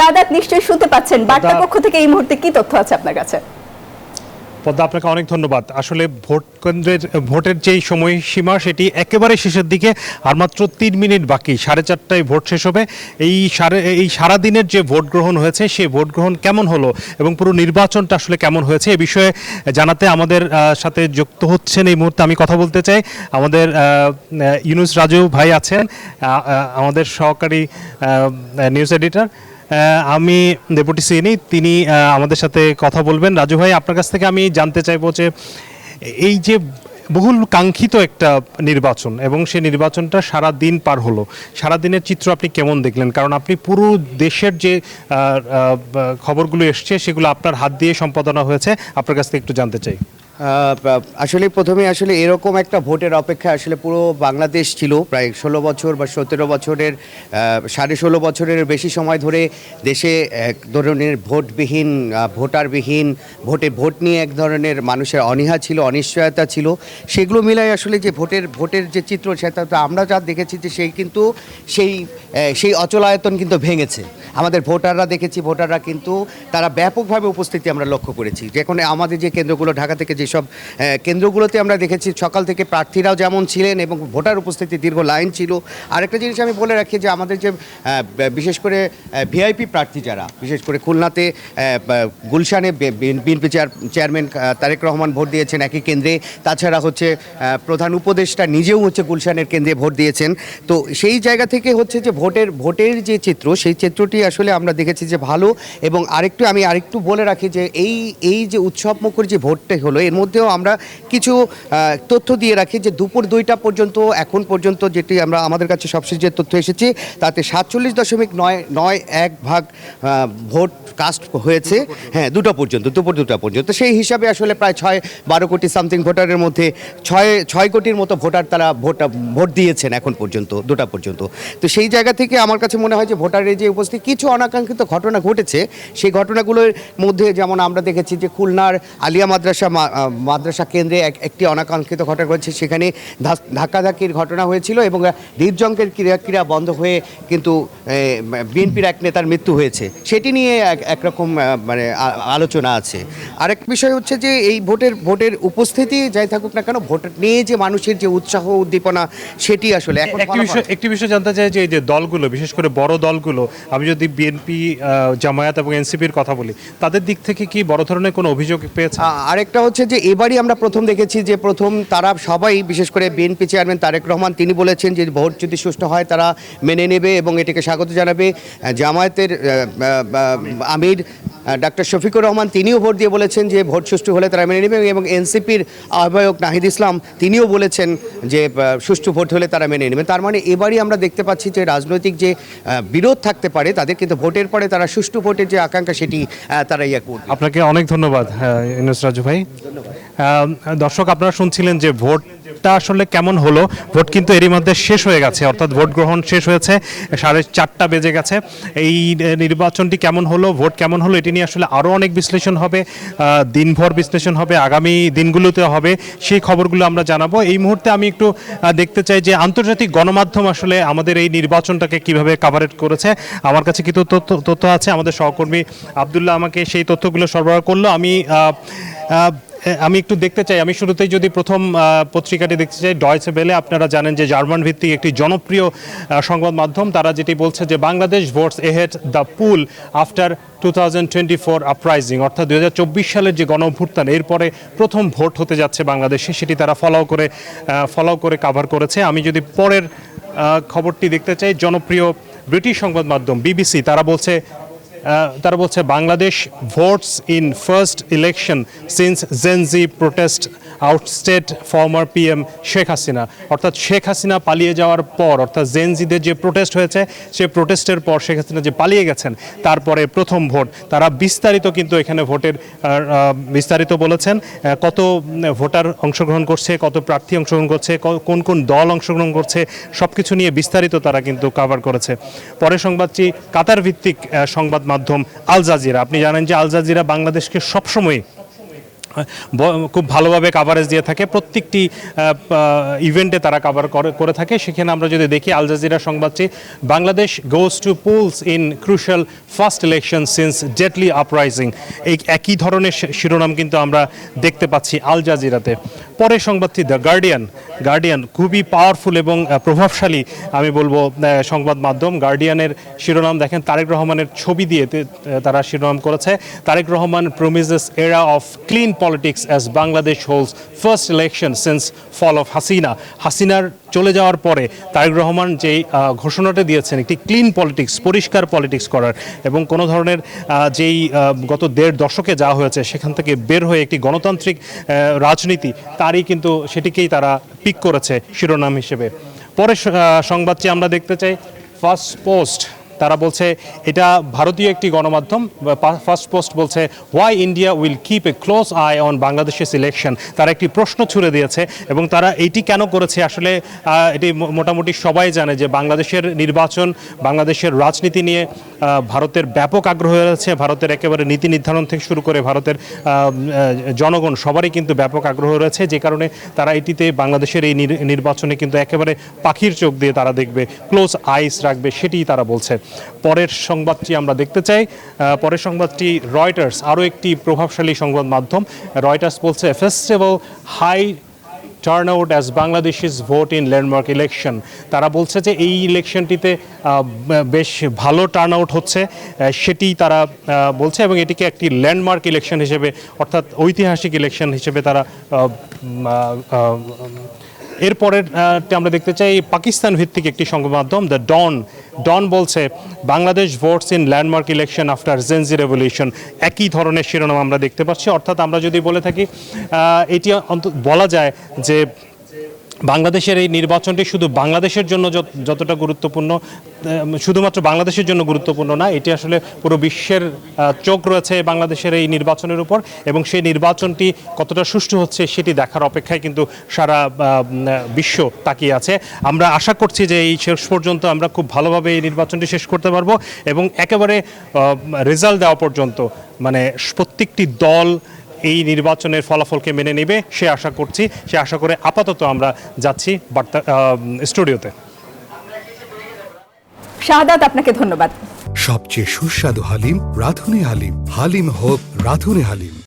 সাদাত নিশ্চয়ই শুনতে পাচ্ছেন, বার্তা পক্ষ থেকে এই মুহূর্তে কি তথ্য আছে আপনার কাছে? পদ্মা, আপনাকে অনেক ধন্যবাদ। আসলে ভোট কেন্দ্রের ভোটের যেই সময়সীমা সেটি একেবারে শেষের দিকে, আর মাত্র 3 মিনিট বাকি, 4:30টায় ভোট শেষ হবে। এই সারাদিনের যে ভোট গ্রহণ হয়েছে সেই ভোট গ্রহণ কেমন হলো এবং পুরো নির্বাচনটা আসলে কেমন হয়েছে এ বিষয়ে জানাতে আমাদের সাথে যুক্ত হচ্ছেন এই মুহূর্তে আমি কথা বলতে চাই। আমাদের ইউনুস রাজু ভাই আছেন, আমাদের সহকারী নিউজ এডিটর। আমি ডেপুটি সিএনই, তিনি আমাদের সাথে কথা বলবেন। রাজু ভাই, আপনার কাছ থেকে আমি জানতে চাইবো যে এই যে বহুল কাঙ্ক্ষিত একটা নির্বাচন এবং সেই নির্বাচনটা সারা দিন পার হলো, সারা দিনের চিত্র আপনি কেমন দেখলেন? কারণ আপনি পুরো দেশের যে খবরগুলো এসছে সেগুলো আপনার হাত দিয়ে সম্পাদনা হয়েছে, আপনার কাছ থেকে একটু জানতে চাই। আসলে প্রথমে আসলে এরকম একটা ভোটের অপেক্ষা আসলে পুরো বাংলাদেশ ছিল প্রায় 16 বছর বা 17 বছরের 16.5 বছরের বেশি সময় ধরে দেশে এক ধরনের ভোটবিহীন ভোটারবিহীন ভোট নিয়ে এক ধরনের মানুষের অনীহা ছিল, অনিশ্চয়তা ছিল। সেগুলো মিলাই আসলে যে ভোটের যে চিত্র সেটা আমরা যা দেখেছি যে সেই অচলায়তন কিন্তু ভেঙেছে। আমাদের ভোটাররা কিন্তু তারা ব্যাপকভাবে উপস্থিতি আমরা লক্ষ্য করেছি। যেখানে আমাদের যে কেন্দ্রগুলো ঢাকা থেকে যেসব কেন্দ্রগুলোতে আমরা দেখেছি সকাল থেকে প্রার্থীরাও যেমন ছিলেন এবং ভোটার উপস্থিতি দীর্ঘ লাইন ছিল। আরেকটা জিনিস আমি বলে রাখি যে আমাদের যে বিশেষ করে ভিআইপি প্রার্থী যারা, বিশেষ করে খুলনাতে গুলশানে BNP chairman Tarique Rahman vote দিয়েছেন একই কেন্দ্রে, তাছাড়া হচ্ছে প্রধান উপদেষ্টা নিজেও হচ্ছে গুলশানের কেন্দ্রে ভোট দিয়েছেন। তো সেই জায়গা থেকে হচ্ছে যে ভোটের যে চিত্র, সেই চিত্রটি আসলে আমরা দেখেছি যে ভালো। এবং আমি আরেকটু বলে রাখি যে এই যে উৎসব মুখর যে ভোটটা হলো এর মধ্যেও আমরা কিছু তথ্য দিয়ে রাখি যে দুপুর 2টা পর্যন্ত এখন পর্যন্ত যেটি আমাদের কাছে সবশেষ যে তথ্য এসেছে তাতে 47.91% ভোট কাস্ট হয়েছে। হ্যাঁ, দুপুর 2টা পর্যন্ত। সেই হিসাবে আসলে প্রায় 12 কোটি সামথিং ভোটারের মধ্যে 6 কোটির মতো ভোটার তারা ভোট দিয়েছেন এখন পর্যন্ত 2টা পর্যন্ত। তো সেই জায়গা থেকে আমার কাছে মনে হয় যে ভোটারের যে উপস্থিতি কিছু অনাকাঙ্ক্ষিত ঘটনা ঘটেছে, সেই ঘটনাগুলোর মধ্যে যেমন আমরা দেখেছি যে খুলনার আলিয়া মাদ্রাসা কেন্দ্রে একটি অনাকাঙ্ক্ষিত ঘটনা ঘটেছে। সেখানে ধাক্কাধাক্কির ঘটনা হয়েছিল এবং হৃদযন্ত্রের ক্রিয়া বন্ধ হয়ে কিন্তু বিএনপির এক নেতার মৃত্যু হয়েছে। সেটি নিয়ে একরকম মানে আলোচনা আছে। আরেক বিষয় হচ্ছে যে এই ভোটের উপস্থিতি যাই থাকুক না কেন, ভোট নিয়ে যে মানুষের যে উৎসাহ উদ্দীপনা সেটি আসলে এখন একটি বিষয় জানতে চাই যে এই যে দলগুলো, বিশেষ করে বড় দলগুলো, আমি যদি বিএনপি, জামায়াত এবং এনসিপির কথা বলি, তাদের দিক থেকে কি বড় ধরনের কোনো অভিযোগ পেয়েছে? আরেকটা হচ্ছে যে এবারই আমরা প্রথম দেখেছি যে তারা সবাই, বিশেষ করে বিএনপি চেয়ারম্যান তারেক রহমান, তিনি বলেছেন যে ভোট যদি সুষ্ঠু হয় তারা মেনে নেবে এবং এটাকে স্বাগত জানাবে। জামায়াতের আমির ডাক্তার শফিকুর রহমান তিনিও ভোট দিয়ে বলেছেন যে ভোট সুষ্ঠু হলে তারা মেনে নেবে এবং এনসিপির আহ্বায়ক নাহিদ ইসলাম তিনিও বলেছেন যে সুষ্ঠু ভোট হলে তারা মেনে নেবে। তার মানে এবারই আমরা দেখতে পাচ্ছি যে রাজনৈতিক যে বিরোধ থাকতে পারে তাদের কিন্তু ভোটের পরে তারা সুষ্ঠু ভোটের যে আকাঙ্ক্ষা সেটি তারা করবে। আপনাকে অনেক ধন্যবাদ ইউনুস রাজু ভাই। দর্শক, আপনারা শুনছিলেন যে ভোটটা আসলে কেমন হলো। ভোট কিন্তু এরই মধ্যে শেষ হয়ে গেছে, অর্থাৎ ভোট গ্রহণ শেষ হয়েছে, 4:30 বেজে গেছে। এই নির্বাচনটি কেমন হলো, ভোট কেমন হলো, এটি নিয়ে আসলে আরও অনেক বিশ্লেষণ হবে, দিনভর বিশ্লেষণ হবে, আগামী দিনগুলোতে হবে, সেই খবরগুলো আমরা জানাবো। এই মুহূর্তে আমি একটু দেখতে চাই যে আন্তর্জাতিক গণমাধ্যম আসলে আমাদের এই নির্বাচনটাকে কিভাবে কাভারেট করেছে। আমার কাছে কিছু তথ্য আছে, আমাদের সহকর্মী আবদুল্লাহ আমাকে সেই তথ্যগুলো সরবরাহ করলো। আমি একটু দেখতে চাই, আমি শুরুতেই যদি প্রথম পত্রিকাটি দেখতে চাই, ডয়েচে ভেলে। আপনারা জানেন যে জার্মান ভিত্তিক একটি জনপ্রিয় সংবাদ মাধ্যম, তারা যেটি বলছে যে Bangladesh votes ahead the pool after 2024 uprising, অর্থাৎ 2024 সালের যে গণ অভ্যুত্থান এরপরে প্রথম ভোট হতে যাচ্ছে বাংলাদেশে, সেটি তারা ফলো করে কাভার করেছে। আমি যদি পরের খবরটি দেখতে চাই, জনপ্রিয় ব্রিটিশ সংবাদ মাধ্যম বিবিসি, তারা বলছে Bangladesh votes in first election since Gen Z protest আউটস্টেট former PM Sheikh Hasina, অর্থাৎ শেখ হাসিনা পালিয়ে যাওয়ার পর, অর্থাৎ জেনজিদের যে প্রোটেস্ট হয়েছে সেই প্রোটেস্টের পর শেখ হাসিনা যে পালিয়ে গেছেন তারপরে প্রথম ভোট। তারা বিস্তারিত কিন্তু এখানে ভোটের বিস্তারিত বলেছেন, কত ভোটার অংশগ্রহণ করছে, কত প্রার্থী অংশগ্রহণ করছে, কোন কোন দল অংশগ্রহণ করছে, সব কিছু নিয়ে বিস্তারিত তারা কিন্তু কভার করেছে। পরের সংবাদটি কাতার ভিত্তিক সংবাদ মাধ্যম আল জাজিরা। আপনি জানেন যে আল জাজিরা বাংলাদেশকে সবসময় খুব ভালোভাবে কাভারেজ দিয়ে থাকে, প্রত্যেকটি ইভেন্টে তারা কাভার করে থাকে। সেখানে আমরা যদি দেখি আল জাজিরা সংবাদটি, Bangladesh goes to polls in crucial first election since deadly uprising, এই একই ধরনের শিরোনাম কিন্তু আমরা দেখতে পাচ্ছি আল জাজিরাতে। পরের সংবাদটি দ্য গার্ডিয়ান খুবই পাওয়ারফুল এবং প্রভাবশালী আমি বলবো সংবাদ মাধ্যম। গার্ডিয়ানের শিরোনাম দেখেন, তারেক রহমানের ছবি দিয়ে তারা শিরোনাম করেছে, Tarique Rahman promises era of clean politics as Bangladesh holds first election since fall of হাসিনার চলে যাওয়ার পরে তারেক রহমান যেই ঘোষণাটা দিয়েছেন একটি ক্লিন পলিটিক্স, পরিষ্কার পলিটিক্স করার, এবং কোনো ধরনের যেই গত 1.5 দশকে যা হয়েছে সেখান থেকে বের হয়ে একটি গণতান্ত্রিক রাজনীতি, তারই কিন্তু সেটিকেই তারা পিক করেছে শিরোনাম হিসেবে। পরের সংবাদটি আমরা দেখতে চাই ফার্স্ট পোস্ট, তারা বলছে এটা ভারতীয় একটি গণমাধ্যম। ফার্স্ট পোস্ট বলছে why India will keep a close I on বাংলাদেশের ইলেকশন। তারা একটি প্রশ্ন ছুড়ে দিয়েছে এবং তারা এইটি কেন করেছে, আসলে এটি মোটামুটি সবাই জানে যে বাংলাদেশের নির্বাচন, বাংলাদেশের রাজনীতি নিয়ে ভারতের ব্যাপক আগ্রহ রয়েছে। ভারতের একেবারে নীতি নির্ধারণ থেকে শুরু করে ভারতের জনগণ সবারই কিন্তু ব্যাপক আগ্রহ রয়েছে, যে কারণে তারা এটিতে বাংলাদেশের এই নির্বাচনে কিন্তু একেবারে পাখির চোখ দিয়ে তারা দেখবে, ক্লোজ আইস রাখবে, সেটিই তারা বলছে। পরের সংবাদটি আমরা দেখতে চাই, পরের সংবাদটি রয়টার্স, আরও একটি প্রভাবশালী সংবাদ মাধ্যম। রয়টার্স বলছে festival high turnout as Bangladeshis vote in landmark election. তারা বলছে যে এই ইলেকশনটিতে বেশ ভালো টার্নআউট হচ্ছে, সেটি তারা বলছে, এবং এটিকে একটি ল্যান্ডমার্ক ইলেকশন হিসেবে, অর্থাৎ ঐতিহাসিক ইলেকশন হিসেবে তারা এরপরের আমরা দেখতে চাই পাকিস্তান ভিত্তিক একটি সংবাদ মাধ্যম দ্য ডন বলছে Bangladesh votes in landmark election after Gen Z revolution. একই ধরনের শিরোনাম আমরা দেখতে পাচ্ছি। অর্থাৎ আমরা যদি বলে থাকি এটি বলা যায় যে বাংলাদেশের এই নির্বাচনটি শুধু বাংলাদেশের জন্য যতটা গুরুত্বপূর্ণ, শুধুমাত্র বাংলাদেশের জন্য গুরুত্বপূর্ণ না, এটি আসলে পুরো বিশ্বের চোখ রয়েছে বাংলাদেশের এই নির্বাচনের উপর, এবং সেই নির্বাচনটি কতটা সুষ্ঠু হচ্ছে সেটি দেখার অপেক্ষায় কিন্তু সারা বিশ্ব তাকিয়ে আছে। আমরা আশা করছি যে এই শেষ পর্যন্ত আমরা খুব ভালোভাবে এই নির্বাচনটি শেষ করতে পারবো, এবং একেবারে রেজাল্ট দেওয়া পর্যন্ত মানে প্রত্যেকটি দল এই নির্বাচনের ফলাফলকে মেনে নেবে সে আশা করছি। সে আশা করে আপাতত আমরা যাচ্ছি বার্তা স্টুডিওতে। শাহাদাত, আপনাকে ধন্যবাদ। সবচেয়ে সুস্বাদু হালিম রাঁধুনি হালিম, হালিম হোক রাঁধুনি হালিম।